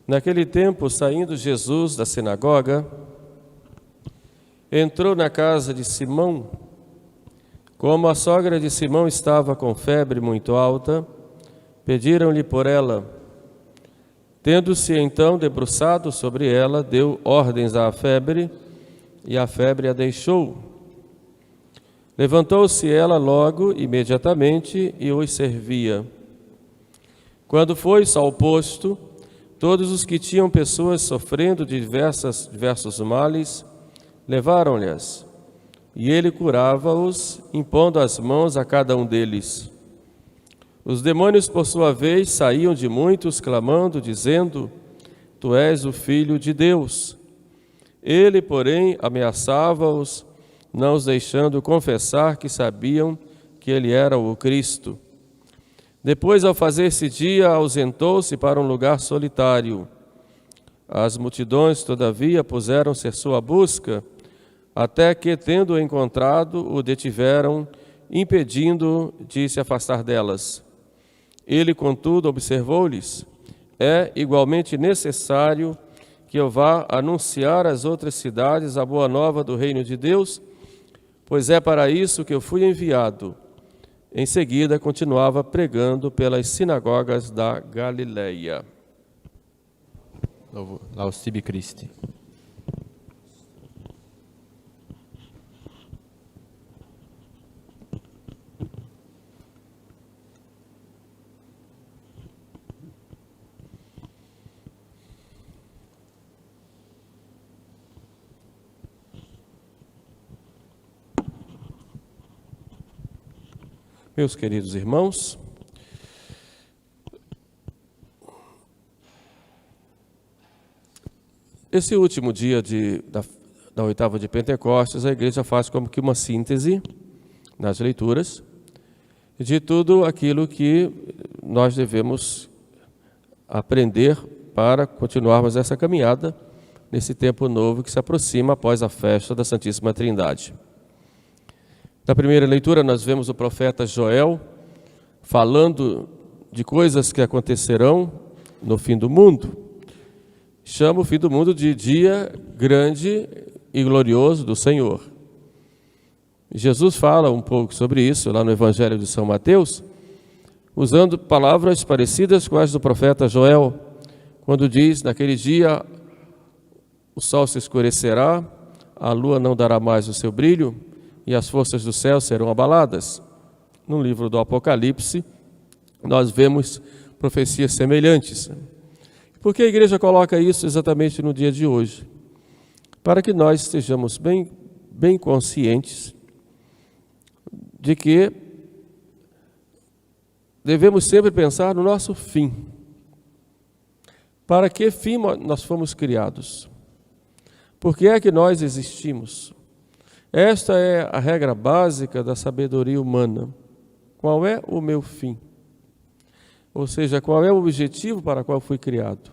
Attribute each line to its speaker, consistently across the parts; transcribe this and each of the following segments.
Speaker 1: Naquele tempo, saindo Jesus da sinagoga, entrou na casa de Simão. Como a sogra de Simão estava com febre muito alta, pediram-lhe por ela. Tendo-se então debruçado sobre ela, deu ordens à febre, e a febre a deixou. Levantou-se ela logo, imediatamente, e os servia. Quando foi ao posto, todos os que tinham pessoas sofrendo de diversos males, levaram-lhes, e ele curava-os, impondo as mãos a cada um deles. Os demônios, por sua vez, saíam de muitos, clamando, dizendo: Tu és o Filho de Deus. Ele, porém, ameaçava-os, não os deixando confessar que sabiam que ele era o Cristo. Depois, ao fazer-se dia, ausentou-se para um lugar solitário. As multidões, todavia, puseram-se à sua busca, até que, tendo-o encontrado, o detiveram, impedindo de se afastar delas. Ele, contudo, observou-lhes: É igualmente necessário que eu vá anunciar às outras cidades a boa nova do reino de Deus, pois é para isso que eu fui enviado. Em seguida, continuava pregando pelas sinagogas da Galileia.
Speaker 2: Laus tibi Christi.
Speaker 1: Meus queridos irmãos, esse último dia da oitava de Pentecostes, a igreja faz como que uma síntese nas leituras de tudo aquilo que nós devemos aprender para continuarmos essa caminhada nesse tempo novo que se aproxima após a festa da Santíssima Trindade. Na primeira leitura, nós vemos o profeta Joel falando de coisas que acontecerão no fim do mundo. Chama o fim do mundo de dia grande e glorioso do Senhor. Jesus fala um pouco sobre isso lá no Evangelho de São Mateus, usando palavras parecidas com as do profeta Joel, quando diz: naquele dia o sol se escurecerá, a lua não dará mais o seu brilho, e as forças do céu serão abaladas. No livro do Apocalipse, nós vemos profecias semelhantes. Por que a igreja coloca isso exatamente no dia de hoje? Para que nós estejamos bem conscientes de que devemos sempre pensar no nosso fim. Para que fim nós fomos criados? Por que é que nós existimos? Esta é a regra básica da sabedoria humana. Qual é o meu fim? Ou seja, qual é o objetivo para o qual fui criado?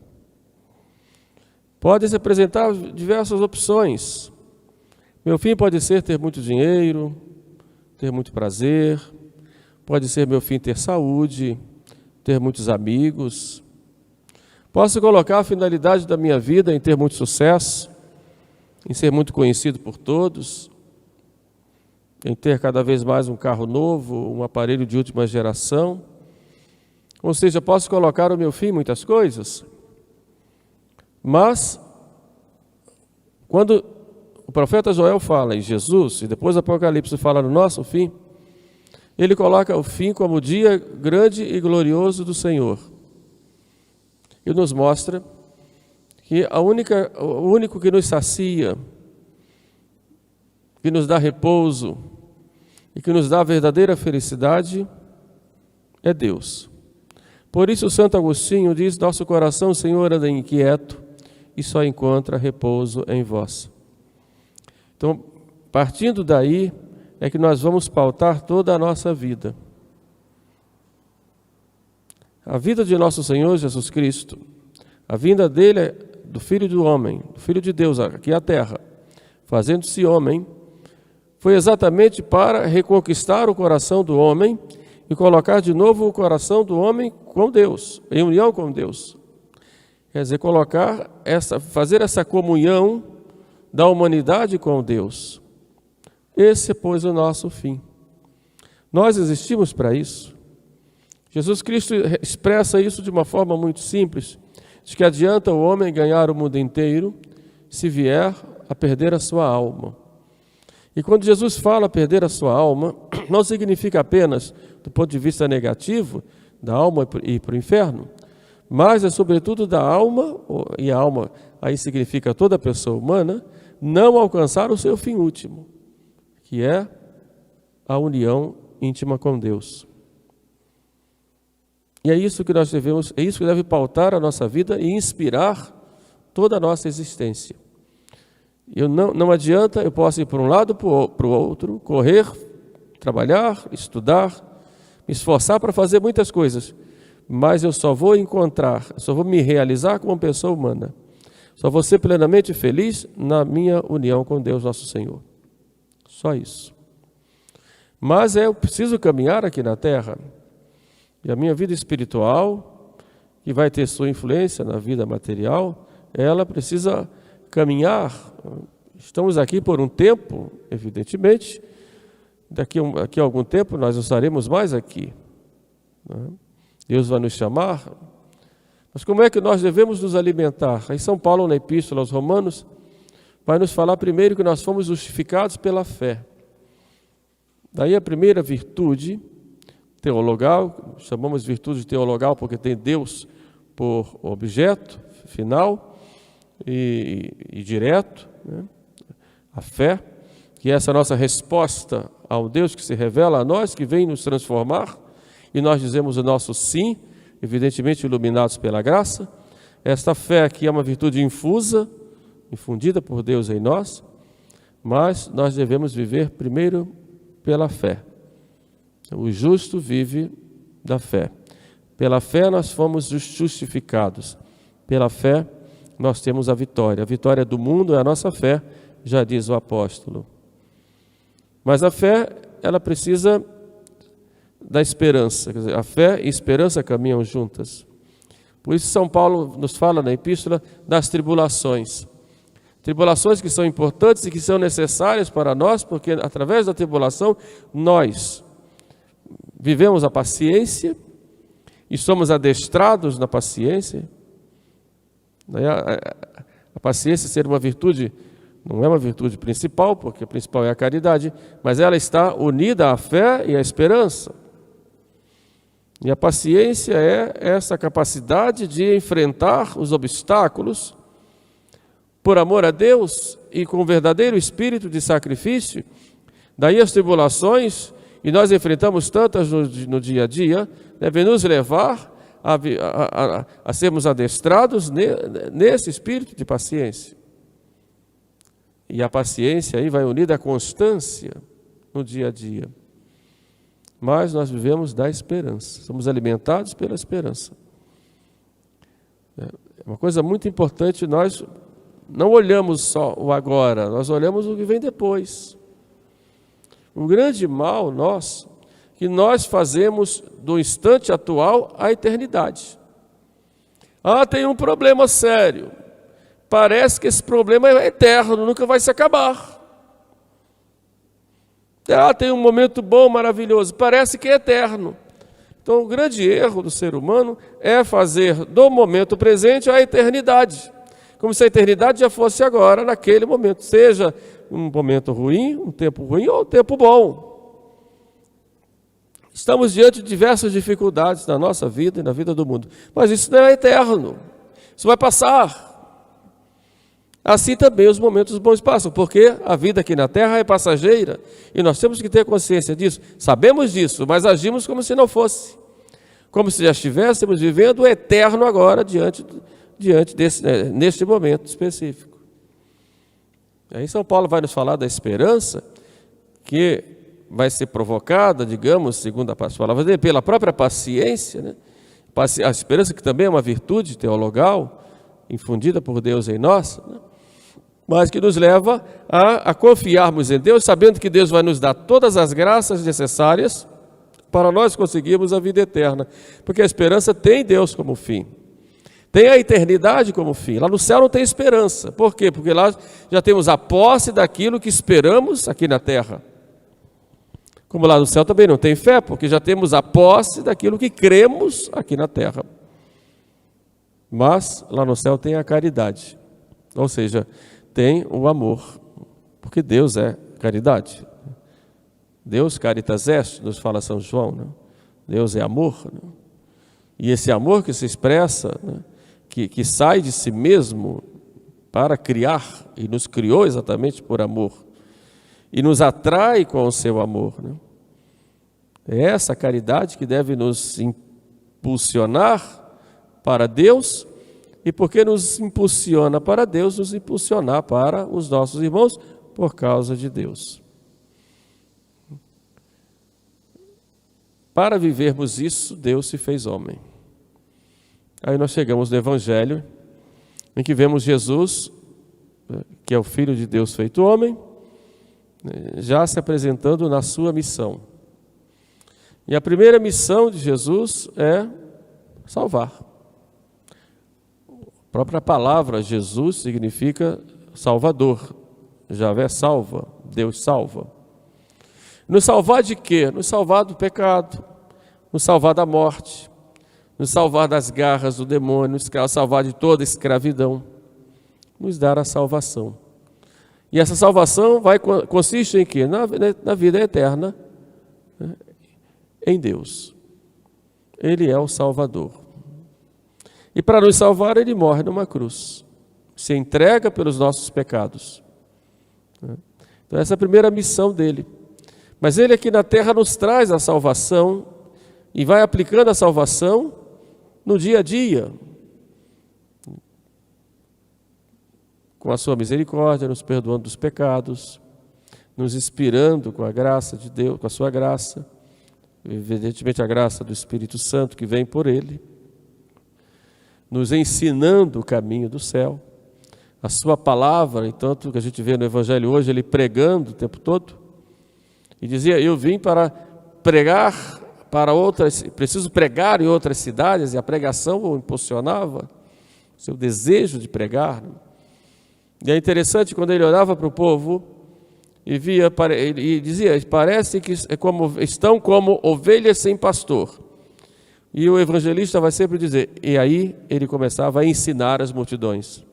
Speaker 1: Podem se apresentar diversas opções. Meu fim pode ser ter muito dinheiro, ter muito prazer, pode ser meu fim ter saúde, ter muitos amigos. Posso colocar a finalidade da minha vida em ter muito sucesso, em ser muito conhecido por todos, em ter cada vez mais um carro novo, um aparelho de última geração. Ou seja, posso colocar o meu fim em muitas coisas. Mas, quando o profeta Joel fala em Jesus, e depois o Apocalipse fala no nosso fim, ele coloca o fim como o dia grande e glorioso do Senhor. E nos mostra que o único que nos sacia, que nos dá repouso e que nos dá a verdadeira felicidade é Deus. Por isso Santo Agostinho diz: nosso coração, Senhor, anda inquieto e só encontra repouso em vós. Então, partindo daí, é que nós vamos pautar toda a nossa vida. A vida de nosso Senhor Jesus Cristo, a vinda dele é do Filho do Homem, do Filho de Deus aqui à terra, fazendo-se homem, foi exatamente para reconquistar o coração do homem e colocar de novo o coração do homem com Deus, em união com Deus. Quer dizer, fazer essa comunhão da humanidade com Deus. Esse, pois, é o nosso fim. Nós existimos para isso. Jesus Cristo expressa isso de uma forma muito simples, de que adianta o homem ganhar o mundo inteiro se vier a perder a sua alma. E quando Jesus fala perder a sua alma, não significa apenas do ponto de vista negativo, da alma ir para o inferno, mas é sobretudo da alma, e a alma aí significa toda pessoa humana, não alcançar o seu fim último, que é a união íntima com Deus. E é isso que é isso que deve pautar a nossa vida e inspirar toda a nossa existência. Não adianta, eu posso ir para um lado, para o outro, correr, trabalhar, estudar, me esforçar para fazer muitas coisas, mas eu só vou me realizar como pessoa humana. Só vou ser plenamente feliz na minha união com Deus, nosso Senhor. Só isso. Mas eu preciso caminhar aqui na terra. E a minha vida espiritual, que vai ter sua influência na vida material, ela precisa caminhar. Estamos aqui por um tempo, evidentemente. Daqui a algum tempo nós não estaremos mais aqui. Deus vai nos chamar. Mas como é que nós devemos nos alimentar? Aí São Paulo, na Epístola aos Romanos, vai nos falar primeiro que nós fomos justificados pela fé. Daí a primeira virtude teologal, chamamos de virtude teologal porque tem Deus por objeto final e direto, né? A fé, que é essa nossa resposta ao Deus que se revela a nós, que vem nos transformar, e nós dizemos o nosso sim, evidentemente iluminados pela graça. Esta fé aqui é uma virtude infundida por Deus em nós, mas nós devemos viver primeiro pela fé. O justo vive da fé. Pela fé nós fomos justificados. Pela fé nós temos a vitória. A vitória do mundo é a nossa fé, já diz o apóstolo. Mas a fé, ela precisa da esperança. Quer dizer, a fé e a esperança caminham juntas. Por isso São Paulo nos fala na epístola das tribulações. Tribulações que são importantes e que são necessárias para nós, porque através da tribulação nós vivemos a paciência e somos adestrados na paciência. A paciência ser uma virtude, não é uma virtude principal, porque a principal é a caridade, mas ela está unida à fé e à esperança. E a paciência é essa capacidade de enfrentar os obstáculos por amor a Deus e com o verdadeiro espírito de sacrifício. Daí as tribulações, e nós enfrentamos tantas no dia a dia, devem nos levar a sermos adestrados nesse espírito de paciência. E a paciência aí vai unida à constância no dia a dia. Mas nós vivemos da esperança, somos alimentados pela esperança. É uma coisa muito importante, nós não olhamos só o agora, nós olhamos o que vem depois. O grande mal nosso, que nós fazemos do instante atual à eternidade. Tem um problema sério. Parece que esse problema é eterno, nunca vai se acabar. Tem um momento bom, maravilhoso, parece que é eterno. Então o grande erro do ser humano é fazer do momento presente a eternidade. Como se a eternidade já fosse agora, naquele momento. Seja um momento ruim, um tempo ruim ou um tempo bom. Estamos diante de diversas dificuldades na nossa vida e na vida do mundo. Mas isso não é eterno. Isso vai passar. Assim também os momentos bons passam, porque a vida aqui na Terra é passageira. E nós temos que ter consciência disso. Sabemos disso, mas agimos como se não fosse. Como se já estivéssemos vivendo o eterno agora, neste momento específico. Aí São Paulo vai nos falar da esperança, que vai ser provocada, digamos, segundo a palavra dele, pela própria paciência, né? A esperança que também é uma virtude teologal, infundida por Deus em nós, né? Mas que nos leva a confiarmos em Deus, sabendo que Deus vai nos dar todas as graças necessárias para nós conseguirmos a vida eterna, porque a esperança tem Deus como fim. Tem a eternidade como fim. Lá no céu não tem esperança. Por quê? Porque lá já temos a posse daquilo que esperamos aqui na terra. Como lá no céu também não tem fé, porque já temos a posse daquilo que cremos aqui na terra. Mas lá no céu tem a caridade. Ou seja, tem o amor. Porque Deus é caridade. Deus caritas est, nos fala São João, né? Deus é amor, né? E esse amor que se expressa, né? que sai de si mesmo para criar, e nos criou exatamente por amor, e nos atrai com o seu amor, né? É essa caridade que deve nos impulsionar para Deus, e porque nos impulsiona para Deus, nos impulsionar para os nossos irmãos por causa de Deus. Para vivermos isso, Deus se fez homem. Aí nós chegamos no Evangelho, em que vemos Jesus, que é o Filho de Deus feito homem, já se apresentando na sua missão. E a primeira missão de Jesus é salvar. A própria palavra Jesus significa Salvador. Javé salva, Deus salva. Nos salvar de quê? Nos salvar do pecado, nos salvar da morte, nos salvar das garras do demônio, nos salvar de toda escravidão, nos dar a salvação. E essa salvação consiste em quê? Na vida eterna, né? Em Deus. Ele é o Salvador. E para nos salvar, Ele morre numa cruz. Se entrega pelos nossos pecados. Então essa é a primeira missão dele. Mas Ele aqui na terra nos traz a salvação e vai aplicando a salvação no dia a dia. Com a sua misericórdia, nos perdoando dos pecados, nos inspirando com a graça de Deus, com a sua graça, evidentemente a graça do Espírito Santo que vem por Ele, nos ensinando o caminho do céu, a sua palavra, entanto que a gente vê no Evangelho hoje, Ele pregando o tempo todo, e dizia, eu vim para pregar para outras, preciso pregar em outras cidades, e a pregação o impulsionava, seu desejo de pregar. E é interessante quando ele olhava para o povo e via, e dizia, parece que estão como ovelhas sem pastor. E o evangelista vai sempre dizer, e aí ele começava a ensinar as multidões.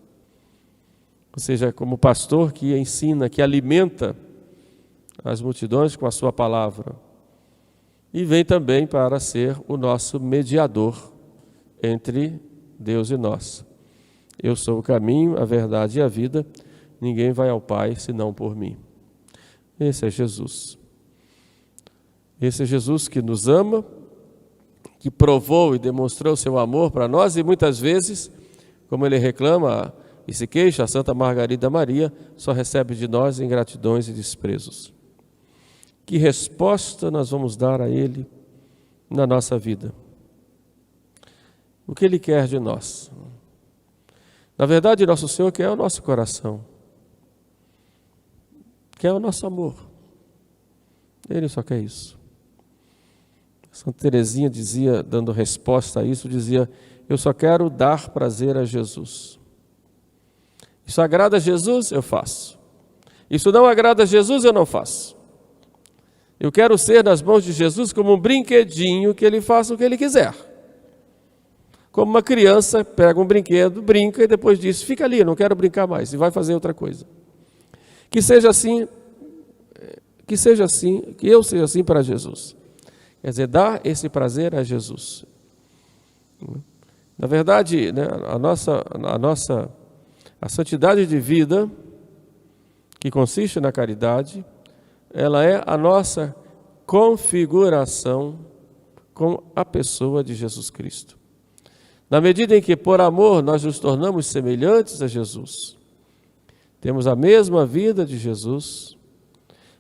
Speaker 1: Ou seja, como pastor que ensina, que alimenta as multidões com a sua palavra. E vem também para ser o nosso mediador entre Deus e nós. Eu sou o caminho, a verdade e a vida. Ninguém vai ao Pai senão por mim. Esse é Jesus. Esse é Jesus que nos ama, que provou e demonstrou seu amor para nós e muitas vezes, como ele reclama e se queixa, a Santa Margarida Maria só recebe de nós ingratidões e desprezos. Que resposta nós vamos dar a Ele na nossa vida? O que Ele quer de nós? Na verdade, nosso Senhor quer o nosso coração, quer o nosso amor. Ele só quer isso. Santa Teresinha dizia, dando resposta a isso, dizia, eu só quero dar prazer a Jesus. Isso agrada a Jesus, eu faço. Isso não agrada a Jesus, eu não faço. Eu quero ser nas mãos de Jesus como um brinquedinho que Ele faça o que Ele quiser. Como uma criança pega um brinquedo, brinca e depois diz, fica ali, não quero brincar mais, e vai fazer outra coisa. Que seja assim, que eu seja assim para Jesus. Quer dizer, dar esse prazer a Jesus. Na verdade, né, a santidade de vida, que consiste na caridade, ela é a nossa configuração com a pessoa de Jesus Cristo. Na medida em que, por amor, nós nos tornamos semelhantes a Jesus, temos a mesma vida de Jesus,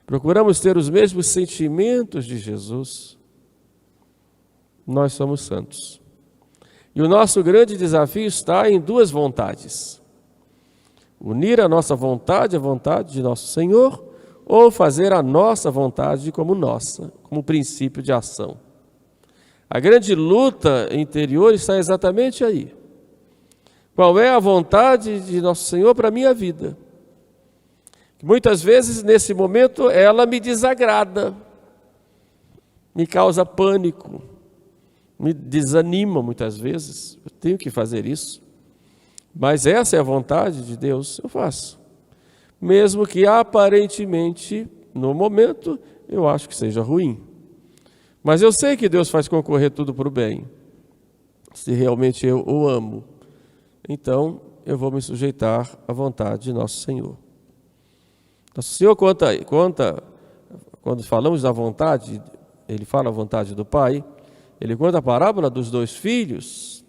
Speaker 1: procuramos ter os mesmos sentimentos de Jesus, nós somos santos. E o nosso grande desafio está em duas vontades. Unir a nossa vontade à vontade de nosso Senhor, ou fazer a nossa vontade como nossa, como princípio de ação. A grande luta interior está exatamente aí. Qual é a vontade de Nosso Senhor para a minha vida? Muitas vezes, nesse momento, ela me desagrada, me causa pânico, me desanima muitas vezes. Eu tenho que fazer isso. Mas essa é a vontade de Deus, eu faço. Mesmo que aparentemente, no momento, eu acho que seja ruim. Mas eu sei que Deus faz concorrer tudo para o bem. Se realmente eu o amo, então eu vou me sujeitar à vontade de Nosso Senhor. Nosso Senhor quando falamos da vontade, Ele fala a vontade do Pai, Ele conta a parábola dos 2 filhos.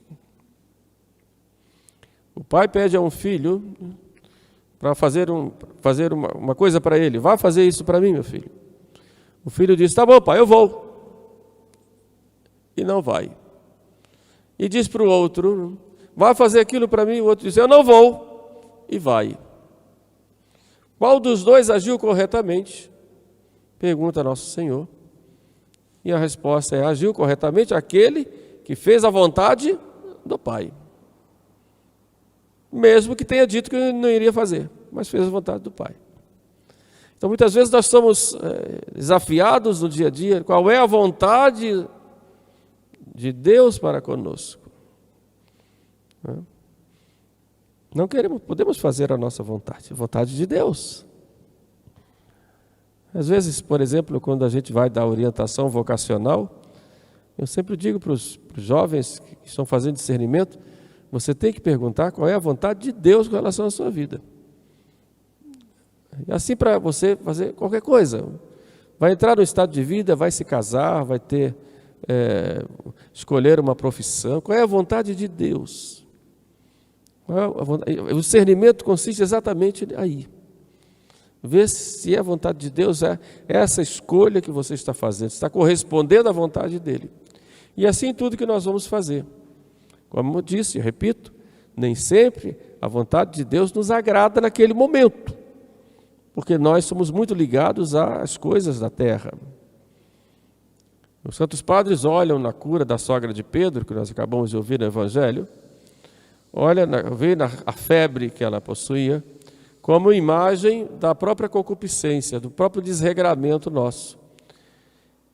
Speaker 1: O pai pede a um filho para fazer uma coisa para ele. Vá fazer isso para mim, meu filho. O filho diz, tá bom, pai, eu vou. E não vai. E diz para o outro, vá fazer aquilo para mim. O outro diz, eu não vou. E vai. Qual dos 2 agiu corretamente? Pergunta Nosso Senhor. E a resposta é, agiu corretamente aquele que fez a vontade do Pai. Mesmo que tenha dito que não iria fazer, mas fez a vontade do Pai. Então, muitas vezes nós somos desafiados no dia a dia, qual é a vontade de Deus para conosco? Não podemos fazer a nossa vontade, a vontade de Deus. Às vezes, por exemplo, quando a gente vai dar orientação vocacional, eu sempre digo para os jovens que estão fazendo discernimento, você tem que perguntar qual é a vontade de Deus com relação à sua vida. E assim para você fazer qualquer coisa. Vai entrar no estado de vida, vai se casar, vai ter escolher uma profissão. Qual é a vontade de Deus? O discernimento consiste exatamente aí. Ver se a vontade de Deus é essa escolha que você está fazendo, está correspondendo à vontade dele. E assim tudo que nós vamos fazer. Como eu disse, eu repito, nem sempre a vontade de Deus nos agrada naquele momento, porque nós somos muito ligados às coisas da terra. Os santos padres olham na cura da sogra de Pedro, que nós acabamos de ouvir no Evangelho, vê a febre que ela possuía, como imagem da própria concupiscência, do próprio desregramento nosso.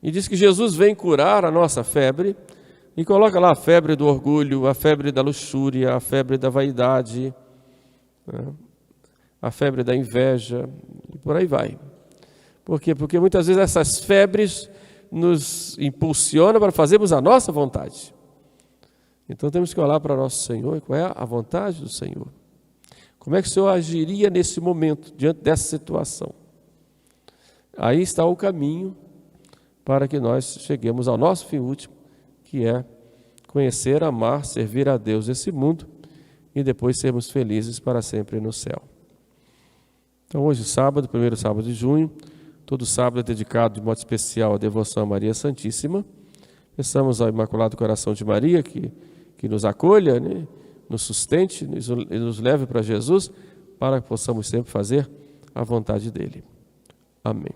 Speaker 1: E diz que Jesus vem curar a nossa febre, e coloca lá a febre do orgulho, a febre da luxúria, a febre da vaidade, a febre da inveja, e por aí vai. Por quê? Porque muitas vezes essas febres nos impulsionam para fazermos a nossa vontade. Então temos que olhar para nosso Senhor, qual é a vontade do Senhor. Como é que o Senhor agiria nesse momento, diante dessa situação? Aí está o caminho para que nós cheguemos ao nosso fim último, que é conhecer, amar, servir a Deus nesse mundo e depois sermos felizes para sempre no céu. Então hoje sábado, primeiro sábado de junho, todo sábado é dedicado de modo especial à devoção a Maria Santíssima. Peçamos ao Imaculado Coração de Maria que nos acolha, né, nos sustente e nos leve para Jesus, para que possamos sempre fazer a vontade dele. Amém.